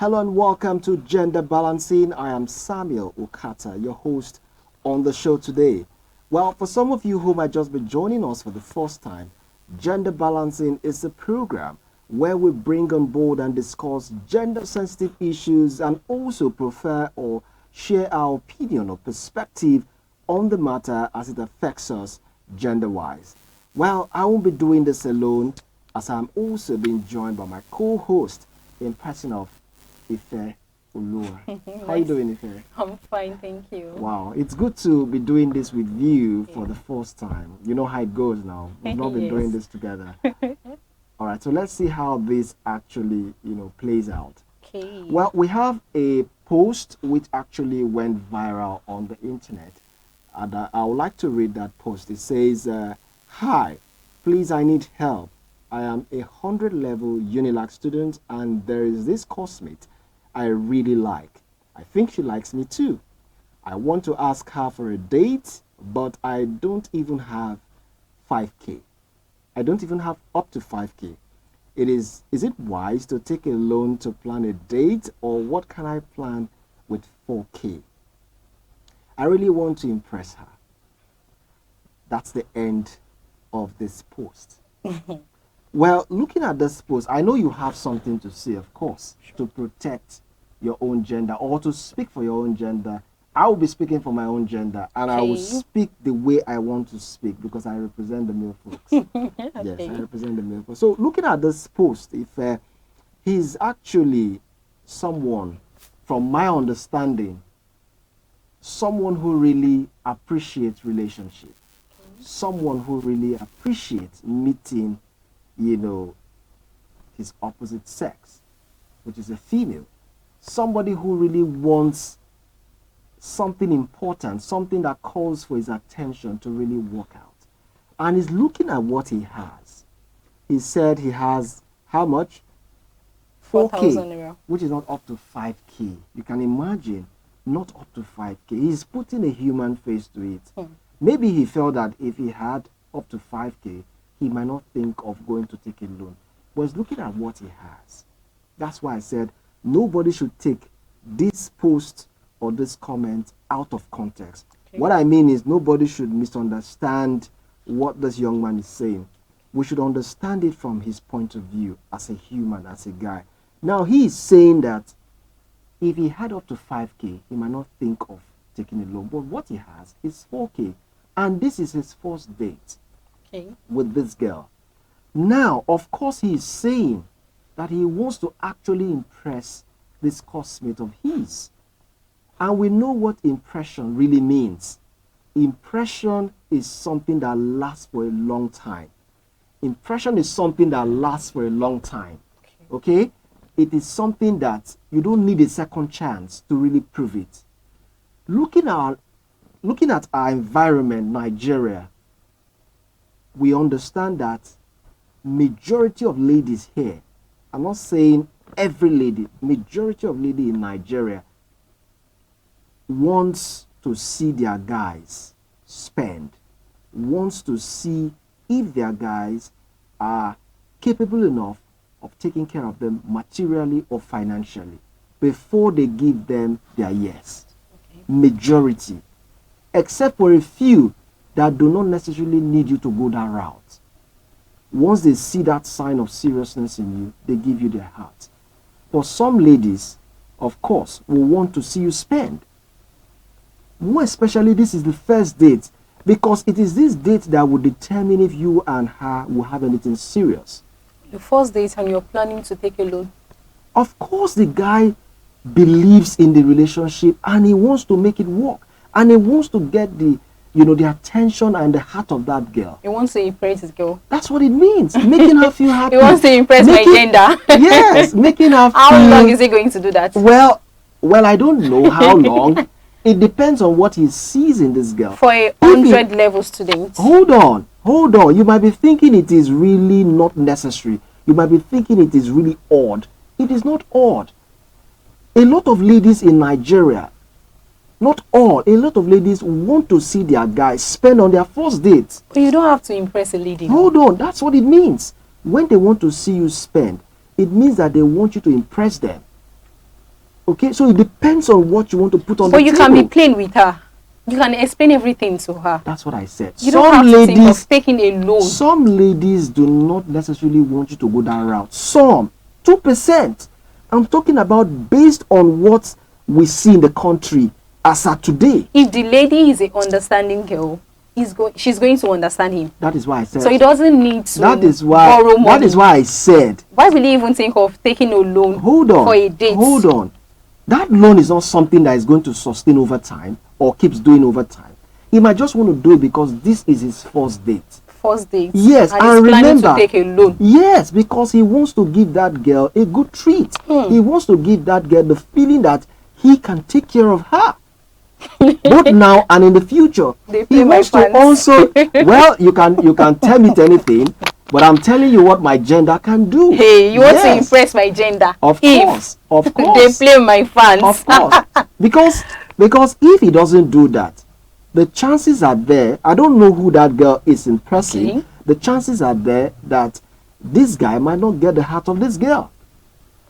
Hello and welcome to Gender Balancing. I am Samuel Okata, your host on the show today. Well, for some of you who might just be joining us for the first time, Gender Balancing is a program where we bring on board and discuss gender-sensitive issues and also prefer or share our opinion or perspective on the matter as it affects us gender-wise. Well, I won't be doing this alone as I'm also being joined by my co-host in person of Ife Ulua. How are you doing, Ife? I'm fine, thank you. Wow, it's good to be doing this with you for the first time. You know how it goes now. We've not been doing this together. All right, so let's see how this actually, plays out. Okay. Well, we have a post which actually went viral on the internet. And I would like to read that post. It says, hi, please, I need help. I am a 100 level Unilag student and there is this coursemate I really like. I think she likes me too. I want to ask her for a date, but I don't even have 5K. I don't even have up to 5K. Is it wise to take a loan to plan a date, or what can I plan with 4K? I really want to impress her. That's the end of this post. Well, looking at this post, I know you have something to say, of course, to protect your own gender or to speak for your own gender. I will be speaking for my own gender, and I will speak the way I want to speak because I represent the male folks. Yes, I represent the male folks. So looking at this post, if he's actually someone, from my understanding, someone who really appreciates relationship, someone who really appreciates meeting his opposite sex, which is a female. Somebody who really wants something important, something that calls for his attention to really work out. And he's looking at what he has. He said he has how much? 4K, which is not up to 5K. You can imagine, not up to 5K. He's putting a human face to it. Maybe he felt that if he had up to 5K, he might not think of going to take a loan. But he's looking at what he has. That's why I said nobody should take this post or this comment out of context. Okay. What I mean is nobody should misunderstand what this young man is saying. We should understand it from his point of view as a human, as a guy. Now, he is saying that if he had up to 5K, he might not think of taking a loan. But what he has is 4K. And this is his first date. With this girl. Now, of course, he is saying that he wants to actually impress this coursemate of his. And we know what impression really means. Impression is something that lasts for a long time. Impression is something that lasts for a long time. Okay? It is something that you don't need a second chance to really prove it. Looking at our environment, Nigeria, we understand that majority of ladies here, I'm not saying every lady, majority of ladies in Nigeria wants to see their guys spend, wants to see if their guys are capable enough of taking care of them materially or financially before they give them their yes. Majority, except for a few that do not necessarily need you to go that route. Once they see that sign of seriousness in you, they give you their heart. For some ladies, of course, will want to see you spend. More especially, this is the first date, because it is this date that will determine if you and her will have anything serious. The first date and you're planning to take a loan? Of course, the guy believes in the relationship and he wants to make it work. And he wants to get the attention and the heart of that girl. He wants to impress his girl. That's what it means. Making her feel happy. He wants to impress my gender. Yes, making her feel... How long is he going to do that? Well, I don't know how long. It depends on what he sees in this girl. For a 100 level student. Hold on. You might be thinking it is really not necessary. You might be thinking it is really odd. It is not odd. A lot of ladies in Nigeria, not all, a lot of ladies want to see their guys spend on their first date. But you don't have to impress a lady. Hold on, that's what it means. When they want to see you spend, it means that they want you to impress them. Okay, so it depends on what you want to put on But the you table. can be plain with her. You can explain everything to her. That's what I said. You don't have to think of taking a loan. Some ladies do not necessarily want you to go that route. Some, 2%. I'm talking about based on what we see in the country as at today. If the lady is a understanding girl, she's going to understand him. That is why I said. So he doesn't need to that is why, borrow money. That is why I said. Why will he even think of taking a loan for a date? Hold on. That loan is not something that is going to sustain over time or keeps doing over time. He might just want to do it because this is his first date. First date. Yes, and he's planning to take a loan. Yes, because he wants to give that girl a good treat. He wants to give that girl the feeling that he can take care of her. Both now and in the future. He wants to also, well, you can tell me anything, but I'm telling you what my gender can do. Hey, you want to impress my gender? Of course. They play my fans. Of course. because if he doesn't do that, the chances are there, I don't know who that girl is impressing, okay. The chances are there that this guy might not get the heart of this girl.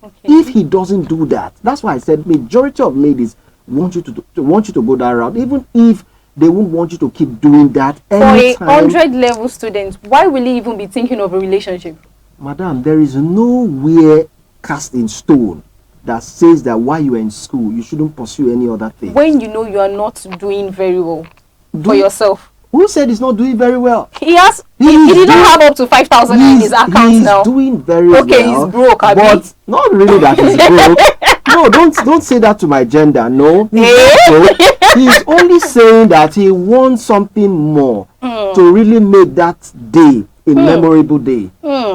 Okay. If he doesn't do that, that's why I said majority of ladies want you to go that route, even if they won't want you to keep doing that anytime. For a 100 level student, why will he even be thinking of a relationship? Madam, there is nowhere cast in stone that says that while you are in school, you shouldn't pursue any other thing. When you know you are not doing very well for yourself. Who said he's not doing very well? He didn't have up to 5,000 in his account now. He's doing very well. Okay, he's broke, but not really that he's broke. No, don't say that to my gender. No, he's only saying that he wants something more to really make that day a memorable day.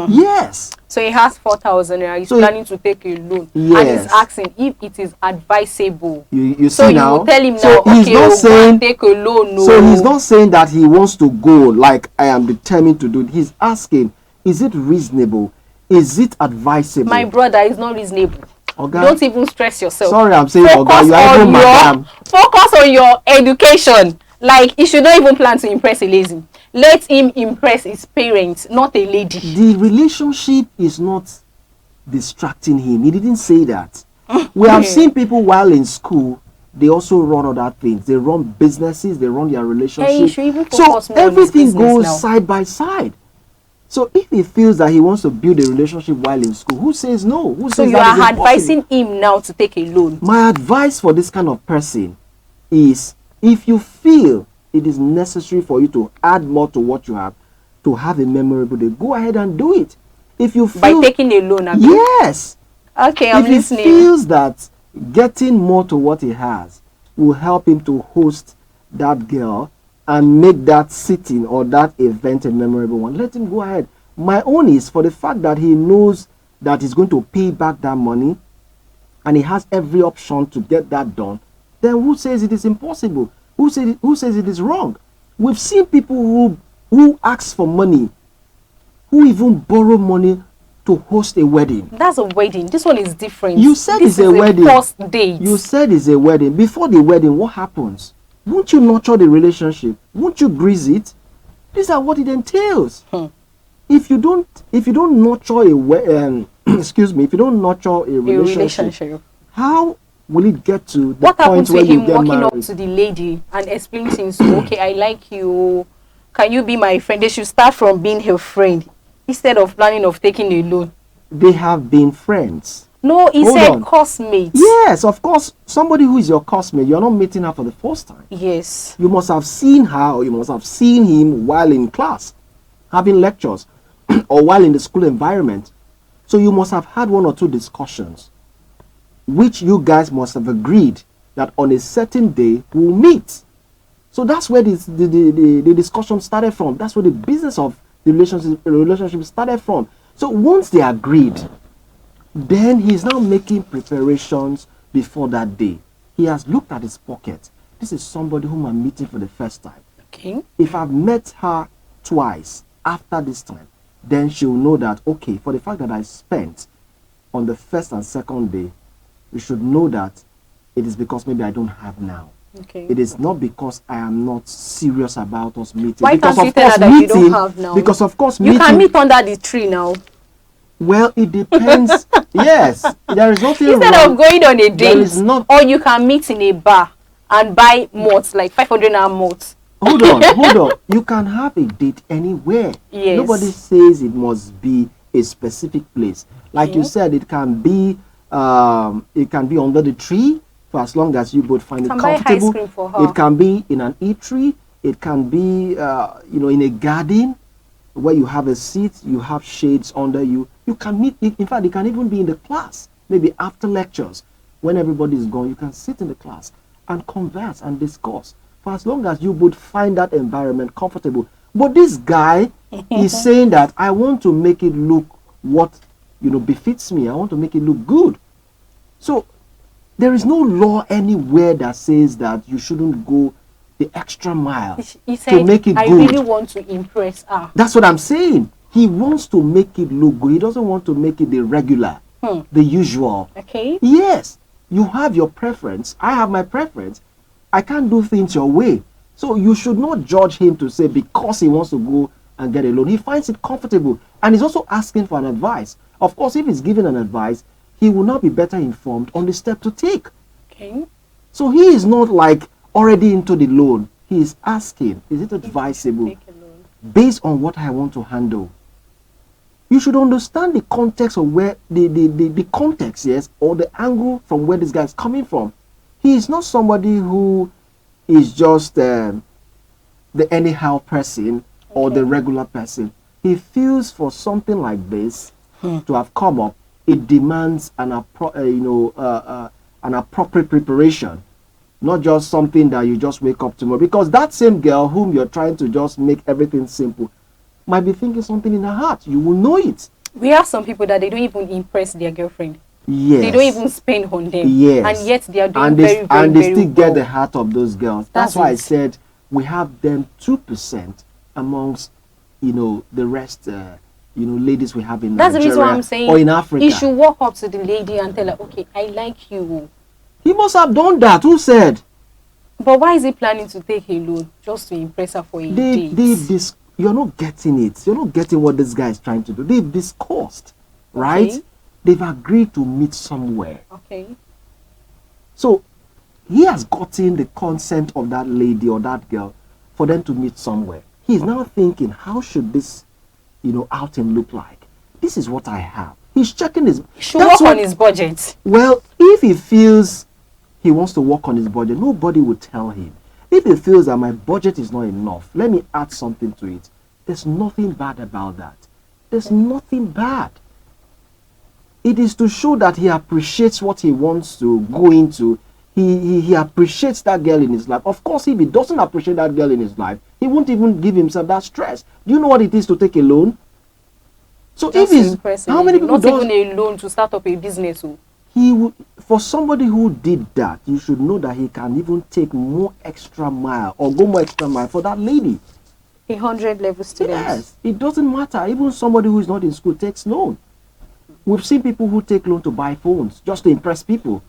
Yes. So he has 4,000 and he's planning to take a loan. Yes. And he's asking if it is advisable. You so see now. You will tell him so now, he's okay, not saying take a loan. No. So he's not saying that he wants to go like I am determined to do it. He's asking, is it reasonable? Is it advisable? My brother, is not reasonable. Okay. Don't even stress yourself. Sorry, I'm saying Oga, you are even madam. Focus on your education. Like, he should not even plan to impress a lady. Let him impress his parents, not a lady. The relationship is not distracting him. He didn't say that. We have seen people while in school, they also run other things. They run businesses, they run their relationship. So everything goes side by side. So if he feels that he wants to build a relationship while in school, who says no? Who says so you are advising him now to take a loan? My advice for this kind of person is, if you feel it is necessary for you to add more to what you have to have a memorable day, go ahead and do it. If you feel, by taking a loan, yes. Okay, I'm listening. If he feels that getting more to what he has will help him to host that girl and make that sitting or that event a memorable one, let him go ahead. My own is for the fact that he knows that he's going to pay back that money and he has every option to get that done, then who says it is impossible? Who says it is wrong? We've seen people who ask for money, who even borrow money to host a wedding. That's a wedding. This one is different. You said it's a wedding. First date. You said it's a wedding. Before the wedding, what happens? Won't you nurture the relationship? Won't you grease it? These are what it entails. If you don't nurture excuse me, if you don't nurture a relationship, how will it get to the point where you get married? What happens to him walking up to the lady and explaining things? Okay, I like you. Can you be my friend? They should start from being her friend instead of planning of taking a loan. They have been friends. No, he said classmates. Yes, of course. Somebody who is your classmate, you're not meeting her for the first time. Yes. You must have seen her or you must have seen him while in class, having lectures, or while in the school environment. So you must have had one or two discussions, which you guys must have agreed that on a certain day we'll meet. So that's where the discussion started from. That's where the business of the relationship started from. So once they agreed, then he's now making preparations before that day. He has looked at his pocket. This is somebody whom I'm meeting for the first time. Okay. If I've met her twice after this time, then she'll know that, okay, for the fact that I spent on the first and second day, you should know that it is because maybe I don't have now. Okay. It is not because I am not serious about us meeting. Why because can't you tell her that you don't have now? Because of course you can meet under the tree now. Well, it depends. Yes, there is nothing Instead wrong. of going on a There is date, not. or you can meet in a bar and buy mots like 500 naira mots. Hold on, hold on. You can have a date anywhere. Nobody Yes. says it must be a specific place. Like you Okay. said, it can be under the tree for as long as you both find it Can buy ice comfortable. cream for her. It can be in an eatery. It can be, in a garden where you have a seat, you have shades under you. You can meet. In fact, it can even be in the class. Maybe after lectures, when everybody is gone, you can sit in the class and converse and discuss. For as long as you both find that environment comfortable. But this guy is saying that I want to make it look what befits me. I want to make it look good. So there is no law anywhere that says that you shouldn't go the extra mile He to said, make it I good. really want to impress her. That's what I'm saying. He wants to make it look good. He doesn't want to make it the regular, the usual. Okay. Yes, you have your preference. I have my preference. I can't do things your way. So you should not judge him to say because he wants to go and get a loan. He finds it comfortable. And he's also asking for an advice. Of course, if he's giving an advice, he will not be better informed on the step to take. Okay. So he is not like already into the loan. He is asking, is it advisable Take a loan. based on what I want to handle? You should understand the context of where the context, yes, or the angle from where this guy is coming from. He is not somebody who is just the anyhow person or the regular person. He feels for something like this to have come up, it demands an appropriate preparation, not just something that you just wake up tomorrow. Because that same girl whom you're trying to just make everything simple might be thinking something in her heart. You will know it. We have some people that they don't even impress their girlfriend. Yes. They don't even spend on them. Yes. And yet they are doing and very, very, and they very still well. get the heart of those girls. That's why I it. said we have them 2% amongst the rest ladies we have in That's the Nigeria reason why I'm saying or in Africa. he should walk up to the lady and tell her, okay, I like you. He must have done that. Who said? But why is he planning to take a loan just to impress her for a date? You're not getting it. You're not getting what this guy is trying to do. They've discussed, right? Okay. They've agreed to meet somewhere. Okay. So he has gotten the consent of that lady or that girl for them to meet somewhere. He's now thinking, how should this, outing look like? This is what I have. He's checking his. He should work on his budget. Well, if he feels he wants to work on his budget, nobody will tell him. If he feels that my budget is not enough, let me add something to it. There's nothing bad about that. There's nothing bad. It is to show that he appreciates what he wants to go into. He appreciates that girl in his life. Of course, if he doesn't appreciate that girl in his life, he won't even give himself that stress. Do you know what it is to take a loan? So Just if he's impressing. how many people Not even a loan to start up a business. he would, for somebody who did that, you should know that he can even take more extra mile or go more extra mile for that lady. 100 level students. Yes, it doesn't matter. Even somebody who is not in school takes loan. We've seen people who take loan to buy phones just to impress people.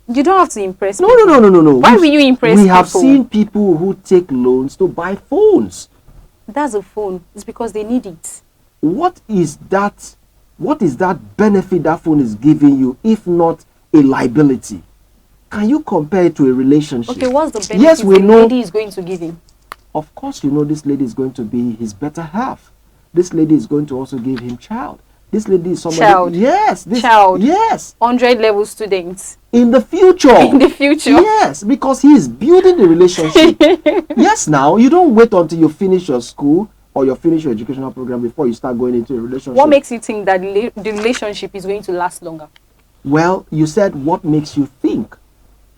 You don't have to impress No. people. Why will you impress We have people? seen people who take loans to buy phones. That's a phone. It's because they need it. What is that? What is that benefit that phone is giving you, if not a liability? Can you compare it to a relationship? Okay, what's the benefit Yes, we the know. lady is going to give him? Of course, this lady is going to be his better half. This lady is going to also give him child. This lady is somebody. Child. Yes. Child. Yes. 100 level students. In the future. In the future. Yes, because he is building the relationship. Yes, now you don't wait until you finish your school or you finish your educational program before you start going into a relationship. What makes you think that the relationship is going to last longer? Well, you said what makes you think.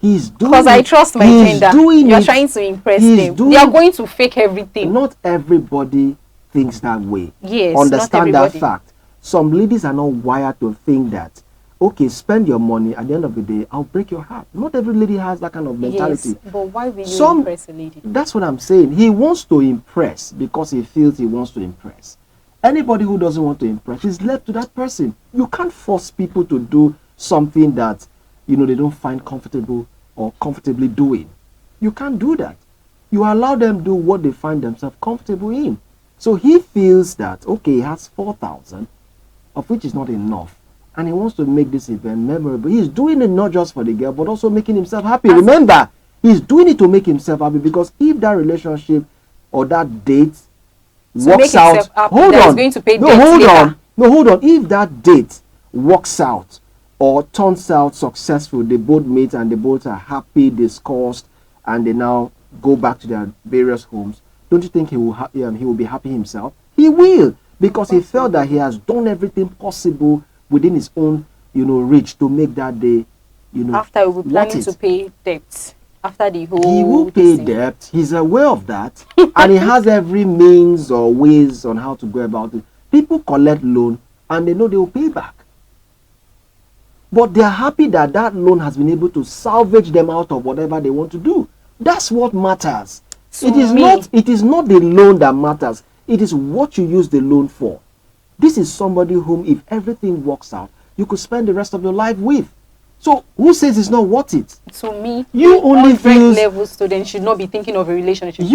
He's doing Because I trust my gender. You're trying to impress them. They are going to fake everything. Not everybody thinks that way. Yes, understand not that fact. Some ladies are not wired to think that, okay, spend your money, at the end of the day, I'll break your heart. Not every lady has that kind of mentality. Yes, but why will you impress a lady? That's what I'm saying. He wants to impress because he feels he wants to impress. Anybody who doesn't want to impress is left to that person. You can't force people to do something that, they don't find comfortable or comfortably doing. You can't do that. You allow them do what they find themselves comfortable in. So he feels that, okay, he has 4,000. of which is not enough. And he wants to make this event memorable. He's doing it not just for the girl, but also making himself happy. Remember, he's doing it to make himself happy, because if that relationship or that date works out, hold on. If that date works out or turns out successful, they both meet and they both are happy, discussed, and they now go back to their various homes, don't you think he will be happy himself? He will, because he felt that he has done everything possible within his own, reach to make that day, after he will be planning to pay debts. After the whole, he will pay debt. He's aware of that, and he has every means or ways on how to go about it. People collect loan and they know they will pay back, but they are happy that that loan has been able to salvage them out of whatever they want to do. That's what matters. It is not the loan that matters. It is what you use the loan for. This is somebody whom, if everything works out, you could spend the rest of your life with. So who says it's not worth it? So me, you only feel level student should not be thinking of a relationship.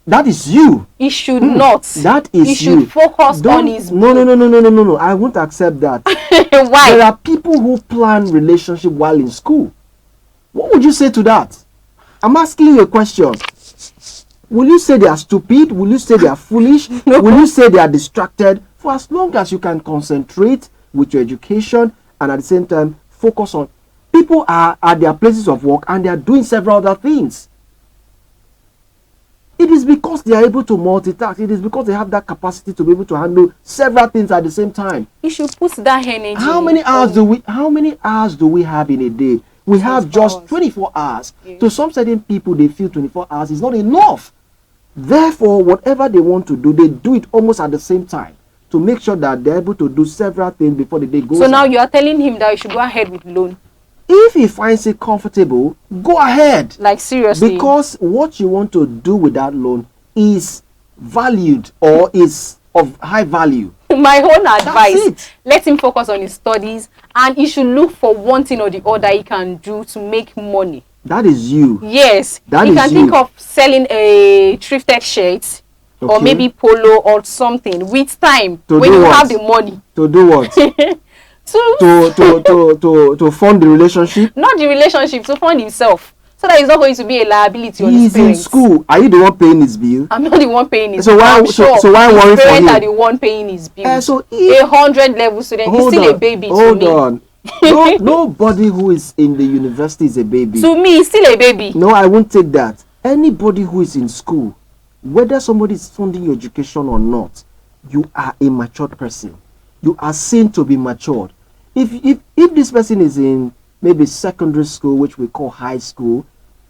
That is you. He should not. That is he should focus on his. No. I won't accept that. Why? There are people who plan relationship while in school. What would you say to that? I'm asking you a question. Will you say they are stupid? Will you say they are foolish? No. Will you say they are distracted? For as long as you can concentrate with your education and at the same time focus on, people are at their places of work and they are doing several other things. It is because they are able to multitask. It is because they have that capacity to be able to handle several things at the same time. You should put that energy. How many hours do we have in a day? We have just 24 hours. Yeah. To some certain people, they feel 24 hours is not enough. Therefore, whatever they want to do, they do it almost at the same time to make sure that they're able to do several things before the day goes. So now you are telling him that you should go ahead with loan. If he finds it comfortable, go ahead. Like seriously. Because what you want to do with that loan is valued or is of high value. My own advice, let him focus on his studies, and he should look for one thing or the other he can do to make money. That is you. Yes. That he is can think of selling a thrifted shirt, or maybe polo or something with time when you have the money. To do what? to fund the relationship? Not the relationship, to fund himself. So that he's not going to be a liability on his parents. He's in school. Are you the one paying his bill? I'm not the one paying his bill. So why worry for him? His parents are the one paying his bill. So 100 level student, he's still a baby to me. Hold on. Nobody who is in the university is a baby. To me, he's still a baby. No, I won't take that. Anybody who is in school, whether somebody is funding your education or not, you are a matured person. You are seen to be matured. If this person is in maybe secondary school, which we call high school,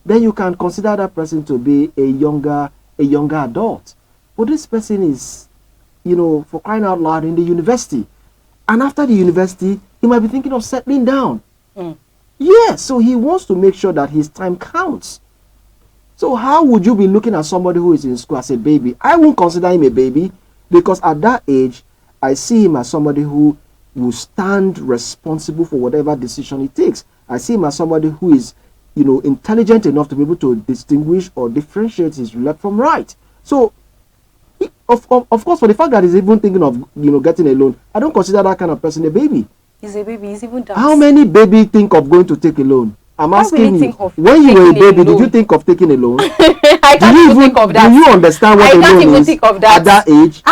then you can consider that person to be a younger adult. But this person is, for crying out loud, in the university. And after the university, he might be thinking of settling down. Yeah, so he wants to make sure that his time counts. So how would you be looking at somebody who is in school as a baby? I won't consider him a baby, because at that age, I see him as somebody who will stand responsible for whatever decision he takes. I see him as somebody who is, intelligent enough to be able to distinguish or differentiate his left from right. So, of course, for the fact that he's even thinking of, getting a loan, I don't consider that kind of person a baby. He's a baby. He's even daft. How many baby think of going to take a loan? I'm asking you. When you were a baby, did you think of taking a loan? I can't even think of that. Do you understand what a loan is? I can't even think of that. At that age?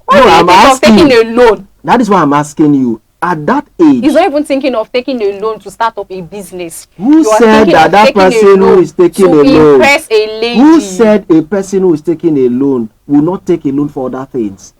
Why do you think of taking a loan? That is why I'm asking you. At that age, he's not even thinking of taking a loan to start up a business. Who said that person who is taking a loan to impress a lady? Who said a person who is taking a loan will not take a loan for other things?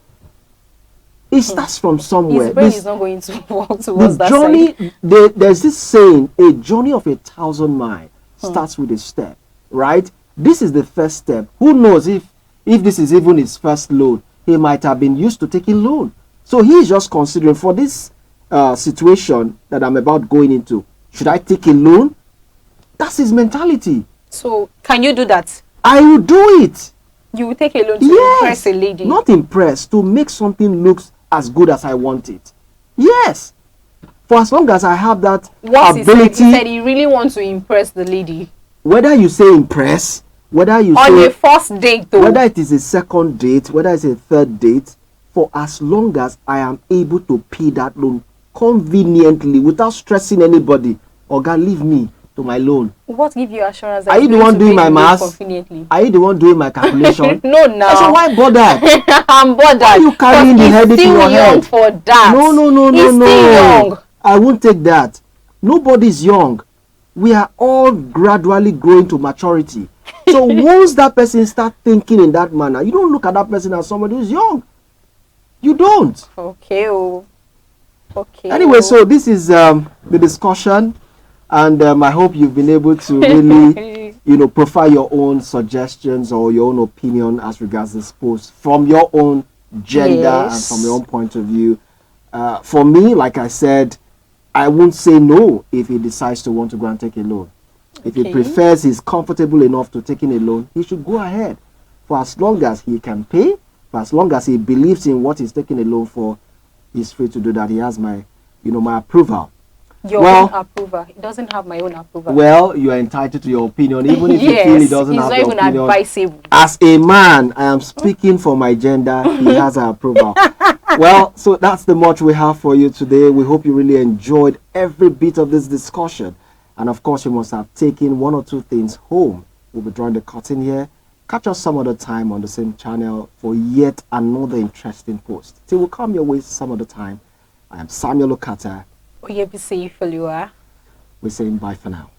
It starts from somewhere. His brain is not going to walk towards that side. There's this saying: a journey of 1,000 miles starts with a step. Right? This is the first step. Who knows if this is even his first loan? He might have been used to taking loan. So he's just considering, for this situation that I'm about going into, should I take a loan? That's his mentality. So can you do that? I will do it. You will take a loan to impress a lady? Not impress, to make something look as good as I want it. Yes. For as long as I have that ability. He said he really wants to impress the lady. Whether you say impress, whether you on say a first date though, whether it is a second date, whether it's a third date, for as long as I am able to pay that loan conveniently without stressing anybody. Oga, leave me to my loan. What give you assurance that Are you you're the going one to doing pay my the loan maths? conveniently? Are you the one doing my calculation? No, now. So why bother? I'm bothered. Why are you carrying the headache in your He's still young head? for that. No, no, no, no, He's no. still young. I won't take that. Nobody's young. We are all gradually growing to maturity. So once that person starts thinking in that manner, you don't look at that person as somebody who's young. You don't. Okay. Oh. Okay. Anyway, so this is the discussion, and I hope you've been able to really, profile your own suggestions or your own opinion as regards this post from your own gender and from your own point of view. For me, like I said, I won't say no if he decides to want to go and take a loan. If he prefers, he's comfortable enough to taking a loan, he should go ahead. For as long as he can pay, for as long as he believes in what he's taking a loan for, he's free to do that. He has my, my approval. Your own approval. He doesn't have my own approval. Well, you are entitled to your opinion, even if you feel he doesn't have the opinion. It's not even advisable. As a man, I am speaking for my gender. He has our approval. Well, so that's the much we have for you today. We hope you really enjoyed every bit of this discussion. And of course, you must have taken one or two things home. We'll be drawing the curtain here. Catch us some other time on the same channel for yet another interesting post. Till we come your way some other time. I am Samuel Okata. We're saying bye for now.